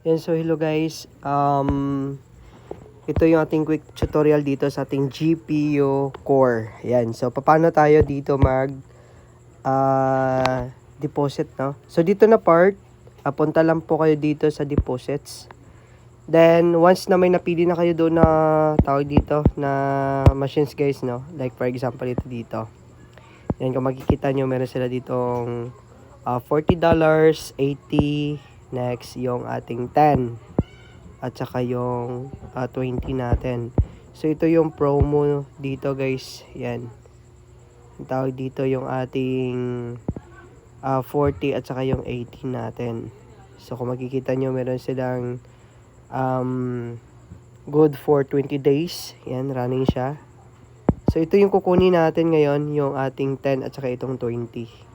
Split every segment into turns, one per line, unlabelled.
Yan, so hello guys. Ito yung ating quick tutorial dito sa ating GPU core. Yan, so paano tayo dito mag deposit, no? So dito na part, punta lang po kayo dito sa deposits. Then once na may napili na kayo doon na tawag dito na machines guys, no? Like for example ito dito. Yan, kung makikita nyo, meron sila ditong $40, 80, next yung ating 10 at saka yung 20 natin. So ito yung promo dito guys. Yan, ang tawag dito yung ating 40 at saka yung 80 natin. So kung makikita nyo, meron silang good for 20 days. Yan, running siya. So ito yung kukunin natin ngayon, yung ating 10 at saka itong 20.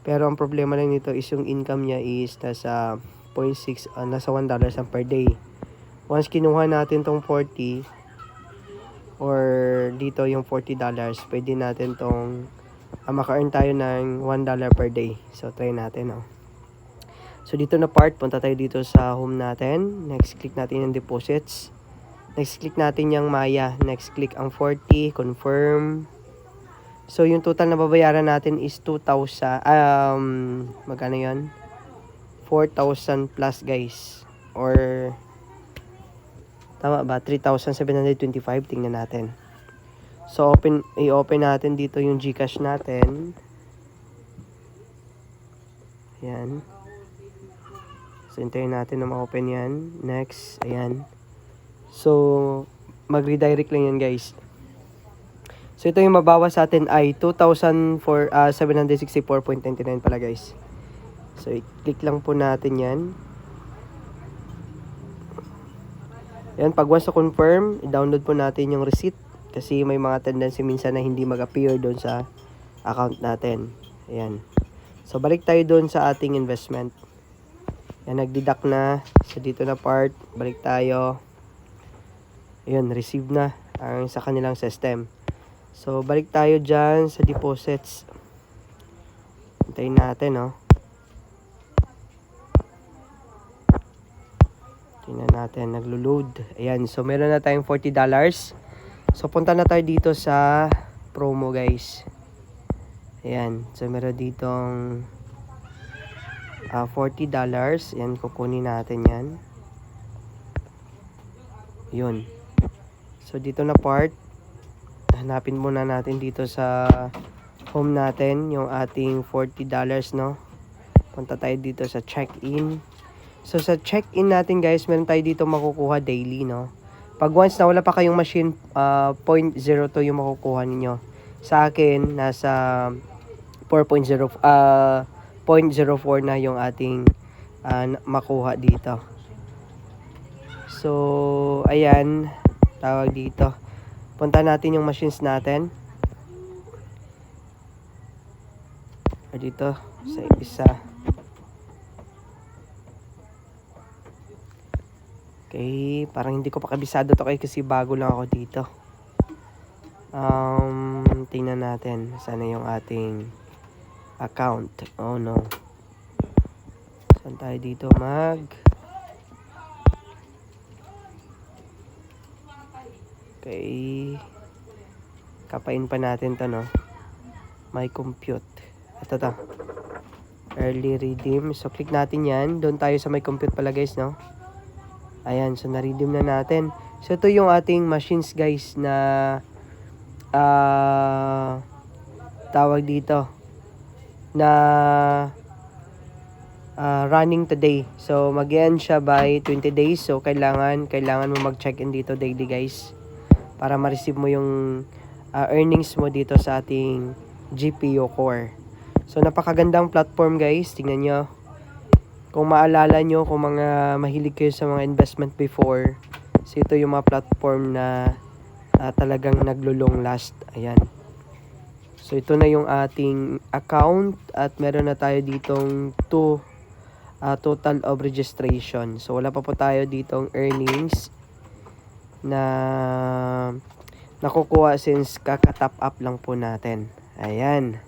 Pero ang problema lang nito is yung income niya is nasa 0.6, nasa $1 lang per day. Once kinuha natin tong 40 or dito yung $40, pwede natin tong maka-earn tayo ng $1 per day. So try natin, no? So dito na part, punta tayo dito sa home natin. Next click natin yung deposits. Next click natin yung Maya. Next click ang 40, confirm. So yung total na babayaran natin is 2,000, magkano yun? 4,000 plus guys. Or tama ba? 3,725. Tingnan natin. So i-open natin dito yung GCash natin. Ayan. So hintayin natin na ma-open yan. Next, ayan. So mag-redirect lang yan guys. So ito yung mabawas sa atin ay 2,764.99 pala guys. So i-click lang po natin yan. Yan, pag once na confirm, i-download po natin yung receipt. Kasi may mga tendency minsan na hindi mag-appear doon sa account natin. Ayan. So balik tayo doon sa ating investment. Yan, nag-deduct na. So dito na part, balik tayo. Ayan, receive na ang sa kanilang system. So balik tayo dyan sa deposits. Hintayin natin, no? Tingnan natin, naglo-load. Ayan, so meron na tayong $40. So punta na tayo dito sa promo guys. Ayan, so meron ditong $40. Ayan, kukunin natin yan. Yun. So dito na part, hanapin muna natin dito sa home natin yung ating $40, no? Punta tayo dito sa check-in. So sa check-in natin guys, meron tayo dito makukuha daily, no? Pag once na wala pa kayong machine, 0.02 yung makukuha ninyo. Sa akin, nasa 0.04 na yung ating makuha dito. So ayan, tawag dito. Punta natin yung machines natin. Dito sa isa. Okay, parang hindi ko pa kabisado to kasi bago lang ako dito. Tingnan natin sana yung ating account. Oh no. Saan tayo dito Okay. Kapain pa natin to, no? My compute. Ito to. Early redeem. So, click natin yan. Doon tayo sa my compute pala, guys, no? Ayan. So, na-redeem na natin. So, ito yung ating machines, guys, na tawag dito na running today. So, mag-end siya by 20 days. So, kailangan mo mag-check-in dito daily, guys, para ma-receive mo yung earnings mo dito sa ating GPU core. So napakagandang platform guys, tingnan nyo. Kung maalala nyo, kung mga mahilig kayo sa mga investment before, so ito yung mga platform na talagang naglo-long last. Ayan. So ito na yung ating account at meron na tayo ditong total of registration. So wala pa po tayo ditong earnings na nakukuha since kaka-top up lang po natin. Ayan.